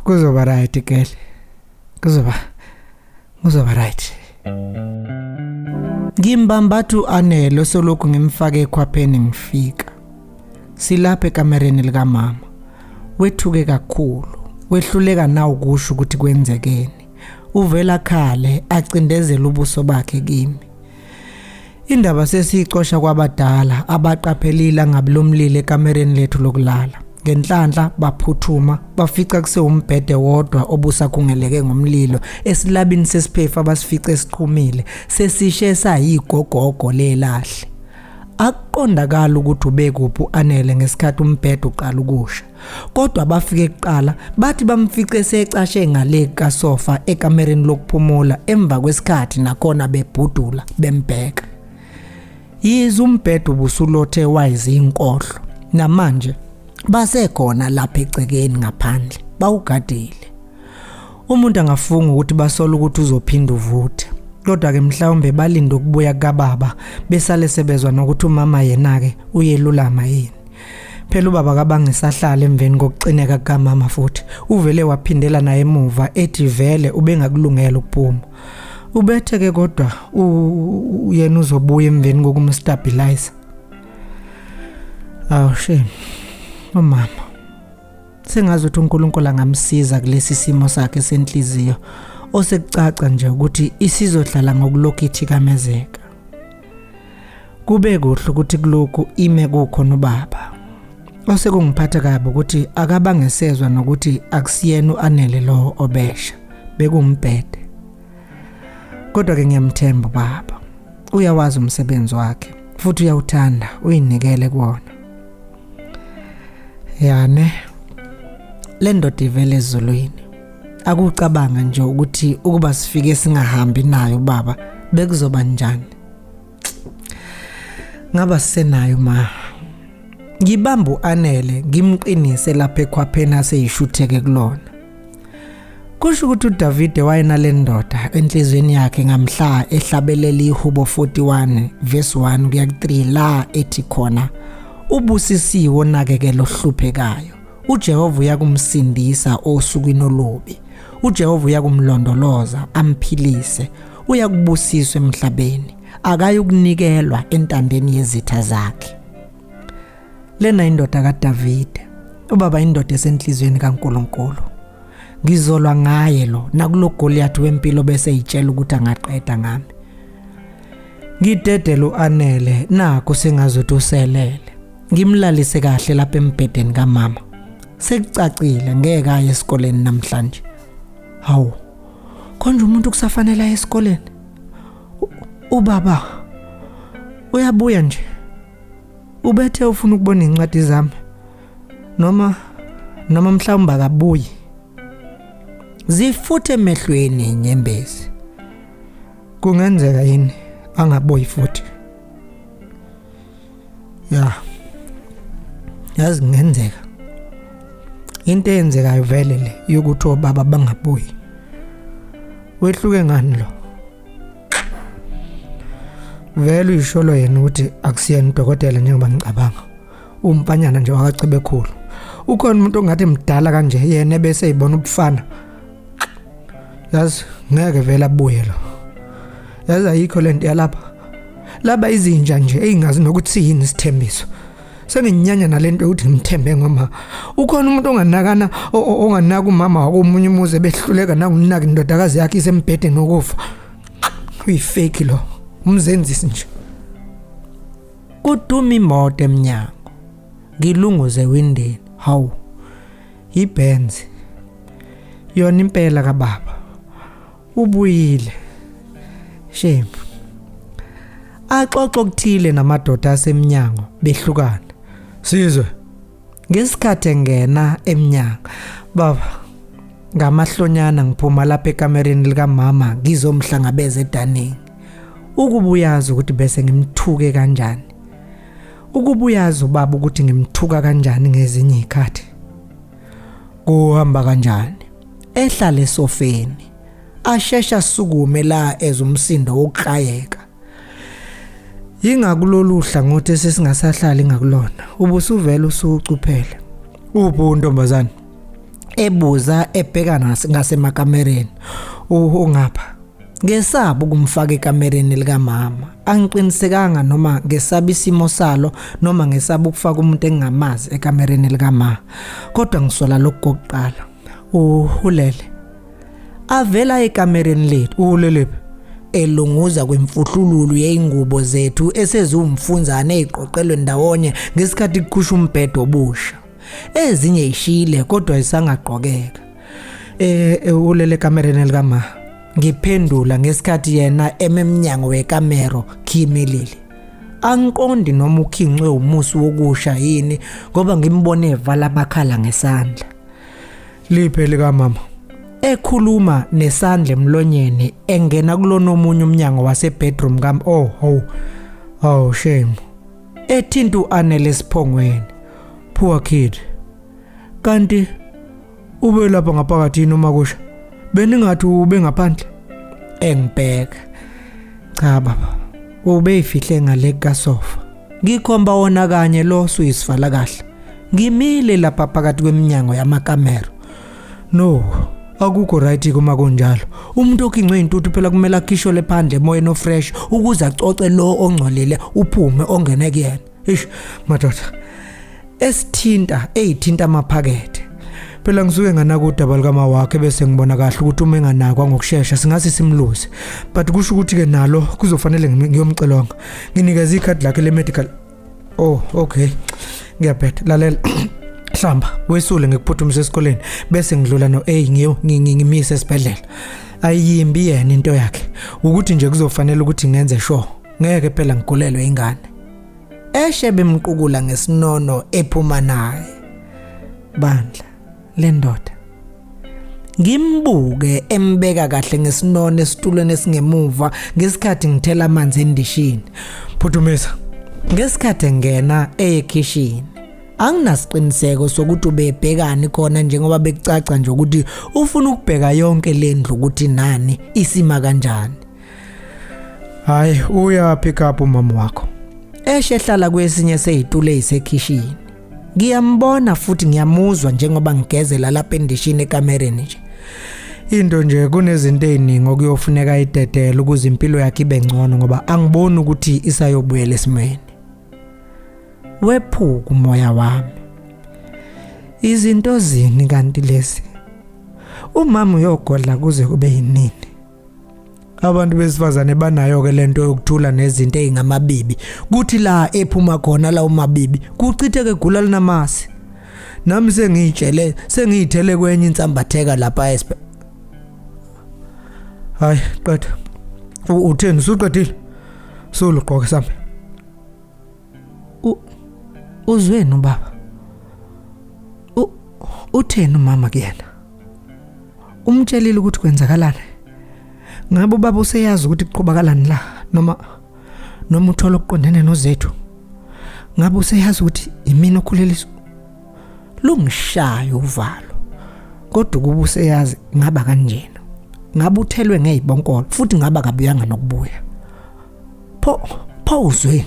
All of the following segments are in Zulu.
kuzoba right girl. Kuzoba right. Ngimbambathu Anele solokhu ngimfake ekhwapheni ngifika. Silapha ekamereni lika mama. Wethuke kakhulu. Wehluleka na ukusho ukuthi kwenzekeni. Uvela khale acindezela ubuso bakhe kimi. Indaba sesicosha kwabadala abaqaphelile ngabulomlilo ekamereni lethu lokulala. Ngenhlanhla baphuthuma bafica kuse umbhede wodwa obusakhungeleke ngomlilo esilabini sesiphefa basifice esiqhumile sesishe sayigogogo lelahle. Akuqondakala ukuthi ubekuphi uAnele ngesikhathi umbhede uqala ukusha. Kodwa bafike kuqala bathi bamfice secashe ngale kasofa ekamereni lokuphumula emva kwesikhathi nakhona bebhudula bembheka. Yize umbhede ubusulothe wayizi inkohlo namanje basekhona lapha ecekeni ngaphandle bawugadile. Umuntu angafunga ukuthi basola ukuthi uzophinda uvuthe. Kodwa ke mhlawumbe balinda ukubuya kaBaba besale sebezwa nokuthi umama yena ke uyelulama yini. Phela ubaba kabangisahlala emveni kokucineka kaMama futhi uvele waphindela naye emuva ethi vele ubengakulungela ukuphuma. Ubethe ke kodwa yena uzobuya emveni kokumstabilize. Shame. Mama. Sengazi ukuthi uNkulunkulu angamsiza kulesi simo sakhe senhliziyo osekucaca nje ukuthi isizohlala ngokulokhithi kamezeka. Kube kuhle ukuthi kuloko ime kukhona ubaba. Osekungiphatha kabi ukuthi akabangesezwe nokuthi akusiyena uAnele lo obesha bekumbhede. Kodwa ke ngiyamthemba baba. Uyawazi umsebenzi wakhe futhi uyawuthanda uyinikele kuona. Yane le ndoda ivele ezulwini. Akucabanga nje ukuthi ukuba sifike singahambi nayo baba bekuzoba njani. Ngaba senayo ma. Ngibamba uAnele ngimqinise lapha ekhwapheni aseyishutheke kulona. Kusho ukuthi uDavid wayena le ndoda enhlizweni yakhe ngamhla ehlabelela iHubo 41 verse 1 kuya ku3 la ethi khona ubusisiwe onakekela ohluphekayo. uJehova uyakumsindisa osukwini olubi. uJehova uyakumlondoloza amphilise. Uyakubusiswa emhlabeni. Akayukunikelwa entandeni yezitha zakhe. Lena indoda kaDavid. Ubaba indoda esenhlizweni kaNkulunkulu. Ngizolwa ngaye lo nakulo Goliath wempilo bese yitshela ukuthi angaqeda ngami. Ngidedela uAnele nakho sengazothi uselele. Ngimlalise kahle lapha embhedeni kaMama. Sekucacile ngeke aye esikoleni namhlanje. Hawu. Konje umuntu kusafanele esikoleni? Ubaba uyabuya nje. Ubethe ufuna ukubona incwadi zami. Noma mhlawumbe akabuyi. Zifuthe emehlweni inyembezi. Kungenzeka yini angabuyi futhi? Yazi ngenzeka. Into eyenzekayo vele le yokuthi obaba bangabuyi. Wehluke ngani lo? Vele uyisholo yena ukuthi akusiyena udokotela njengoba ngicabanga. Umpanyana nje wakachebe khulu. Ukhona umuntu ongathi mdala kanje yena bese ibona ubufana. Yazi ngeke vele abuye lo. Yazi ayikho lento yalapha. Laba izinja nje eingazi nokuthi siyini isithembiso. Senginyanya nalento ukuthi ngimthembe ngoma. Ukhona umuntu onganakana onganaka umama wakomunye umuze behluleka nangunaka indodakazi yakhe isembhedeni nokufa. Uyifake lo. Umzenzisi nje. Kuduma imoto eminyango. Ngilunguze windeni. Hawu. Ibenz. Yona impela kaBaba. Ubuyile. Shame. Axoxo kuthile namadoda asemnyango behlukana. Sizwe. Ngesikhathi engena eminyango. Baba. Ngamahlonyana ngiphuma lapha ekamereni likaMama ngizomhlangabeza edaneni. Ukubuyazi ukuthi bese ngimthuke kanjani. Ukubuyazi ubaba ukuthi ngimthuka kanjani ngezinye izikhathi. Kuhamba kanjani? Ehlala esofeni. Ashesha sukume la ezumsindo wokuqhayeka. Ingakulolu hlangothi sesingasahlali ngakulona. Ubusuvela usucuphele. Upho ntombazane. ebuza ebhekana ngasemakamereni. Ungapha. Ngesaba ukumfaka ekamereni likamama. Angiqinisekanga noma ngesaba isimo salo noma ngesaba ukufaka umuntu engingamazi ekamereni likamama. Kodwa ngisola lokho kokuqala. Ulele. Avela ekamereni lethu. Ulelepe. Elunguza kwemfuhlululu yeingubo zethu esezumfunzane eziqoqelwe ndawonye ngesikhathi kukhusha umbhedo obusha. Ezinye ishile kodwa isangaqhokeka. Ulele ekamereni likama. Ngiphendula ngesikhathi yena ememnyango wekamero khimilile. Angiqondi noma ukhincwe umusi wokusha yini ngoba ngimbone evala amakhala ngesandla. Liphe likamama. Ekhuluma nesandla emlonyeni engena kulona omunye umnyango wasebedroom kam. Shame. Ethinta uAnele esiphongweni. Poor kid. Kanti ube lapha ngaphakathi noma kusha? Beningathi ube ngaphandle? Engibheka. Cha baba. Ube ifihle ngale kasofa. Ngikhomba wona kanye lo suyisivala kahle. Ngimile lapha phakathi kweminyango yamakamera. No. Akukho right kuma kunjalo. Umuntu okhincwe intuthu phela kumele akhisho lephandle emoyeni ofresh ukuze acoce lo ongcolile uphume ongene kuyena. Madoda. Esithinta eyithinta amaphakethe. Phela ngisuke nganaka udaba likama wakhe bese ngibona kahle ukuthi uma enganakwa ngokusheshsha singase simluse. But kusho ukuthi ke nalo kuzofanele ngiyomcelonga. Nginikeza ikhadi lakhe le-medical. Okay. Ngiyaphetha. Lalela. Hlamba wesule ngikuphuthumisa esikoleni bese ngidlula ngimisa esibhedlela. Ayimbi yena into yakhe ukuthi nje kuzofanele ukuthi ngenze sure ngeke phela ngigulelwe ingane. Eshebe emqukula ngesinono ephuma naye. Bandla le ndoda ngimbuke embeka kahle ngesinono esitulweni esingemuva ngesikhathi ngithela amanzi endishini. Phuthumisa ngesikhathi ngena ekitchen. Anginasiqiniseko sokuthi ubebhekani khona njengoba bekucaca nje ukuthi ufuna ukubheka yonke lendlu ukuthi nani isima kanjani. Hayi uya pick up umama wakho. Eshehlala kwesinye sezitulo ezisekitchen. Ngiyambona futhi ngiyamuzwa njengoba ngigezela lapha endishini ekamereni nje. Into nje kunezinto eziningi okuyofuneka idedele ukuze impilo yakhe ibe ngcono ngoba angiboni ukuthi isayobuyela esimeni. Wephuka umoya wami. Izinto zini kanti lezi? Umama uyogodla kuze kube yinini. Abantu besifazane banayo ke lento yokuthula nezinto ezingamabibi. Kuthi la ephuma khona la umabibi kuchitheke gula linamasi. Nami sengijele sengiyithele kwenye insambatheka lapha espe. Hayi qeda. Utheni usuqedile? Suluqoke sami. Uzweni baba. Utheni umama kuyena? Umtshelile ukuthi kwenzakalani? Ngabe ubaba useyazi ukuthi kuqhubakalani la noma uthola okuqondene nozethu? Ngabe useyazi ukuthi imina okhulelisa? Lungishayo uvalo. Kodwa kuba useyazi ngaba kanjena. Ngabe uthelwe ngezibonkolo futhi ngaba kabuyanga nokubuya. Pho uzweni.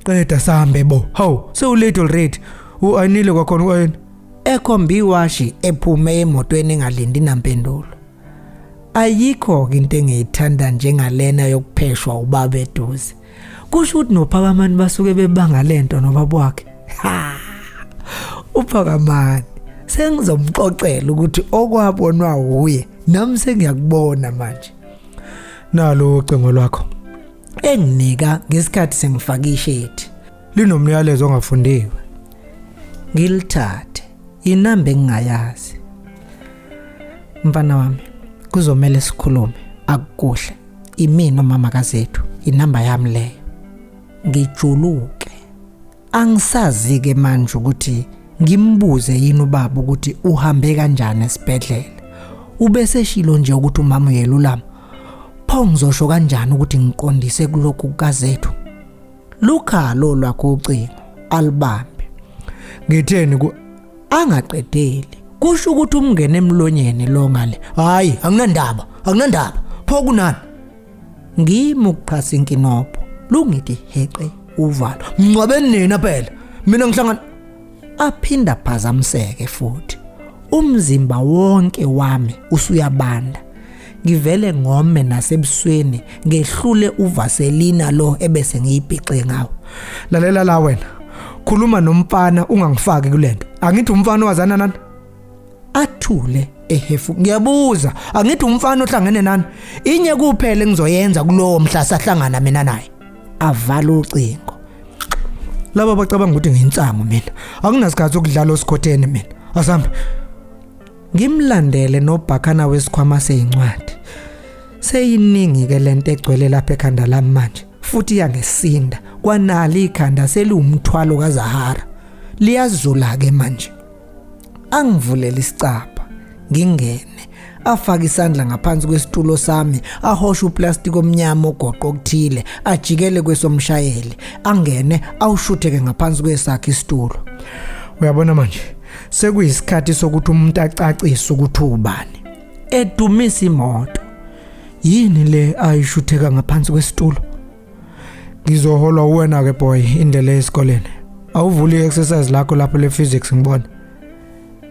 Qeda sambe bo. Hawu, sewulate already. Anile kwakhona kwayena. Ekhomba iwashi ephume emotweni engalindi nampendulo. Ayikho into engiyithanda njengalena yokupheshwa ubaba eduze. Kusho ukuthi noPhakamani basuke bebanga lento nobaba wakhe. uPhakamani sengizomxoxela ukuthi okwabonwa uye nami sengiyakubona manje. Nalo ucingo lwakho enginika ngesikhathi sengifaka ishedi linomyalezo ongafundiwe. Ngilithathe inamba engingayazi. Mfana wami kuzomela sikhulume akukuhle. Imina umama kazethu inamba yami leyo. Ngijuluke. Angisazi ke manje ukuthi ngimbuze yini ubaba ukuthi uhambe kanjani esibhedlela. Ubese shilo nje ukuthi umama uyelulama. Pho ngizosho kanjani ukuthi ngiqondise kulokhu kazethu. Lukhalo lwakho ucingo alibambe. Ngitheni angaqedeli. Kusho ukuthi umngene emlonyeni lo ngale. Hayi, anginandaba. Pho kunani? Ngimi ukuphasa inkinopho. Lungithi heqe uvalo. Mncwabeni nina phela. Mina ngihlangana aphinda phazamiseke futhi. umzimba wonke wami usuyabanda. Ngivele ngome nasebusweni ngehlule uvaselina lo ebese ngiyibhixe ngawo. Lalela la wena. Khuluma nomfana ungangifaki kulento. Angithi umfana owazana nani? Athule ehefu. Ngiyabuza, angithi umfana ohlangene nani? Inye kuphela engizoyenza kulowo mhla sahlangana mina naye. Avala ucingo. Laba bacabanga ukuthi ngiyinsango mina. Anginasikhathi sokudlala osikhotheni mina. Asambe. Ngimlandele nobhakana wesikhwama seyincwadi. Seyiningi ke lento egcwele lapha ekhanda lami manje. Futhi yangesinda kwanali ikhanda selumthwalo kaZahara. Liyazula ke manje. Angivulele isicapha, ngingene, afaka isandla ngaphansi kwesitulo sami, ahosha uplastic omnyama ogoqo okuthile, ajikele kwesomshayeli, angene awushutheke ngaphansi kwesakhe isitulo. Uyabona manje, sekuyisikhathi sokuthi umuntu acacise ukuthi ubani. Edumisa imoto. Yini le ayishutheka ngaphansi kwesitulo? Ngizoholwa wena ke boy indlela esikoleni. Awuvuli exercise lakho lapho le physics ngibona.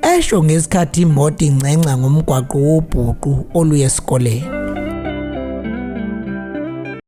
Esho ngesikhathi imoto incenca ngomgwaqo wobhuqu oluye esikoleni.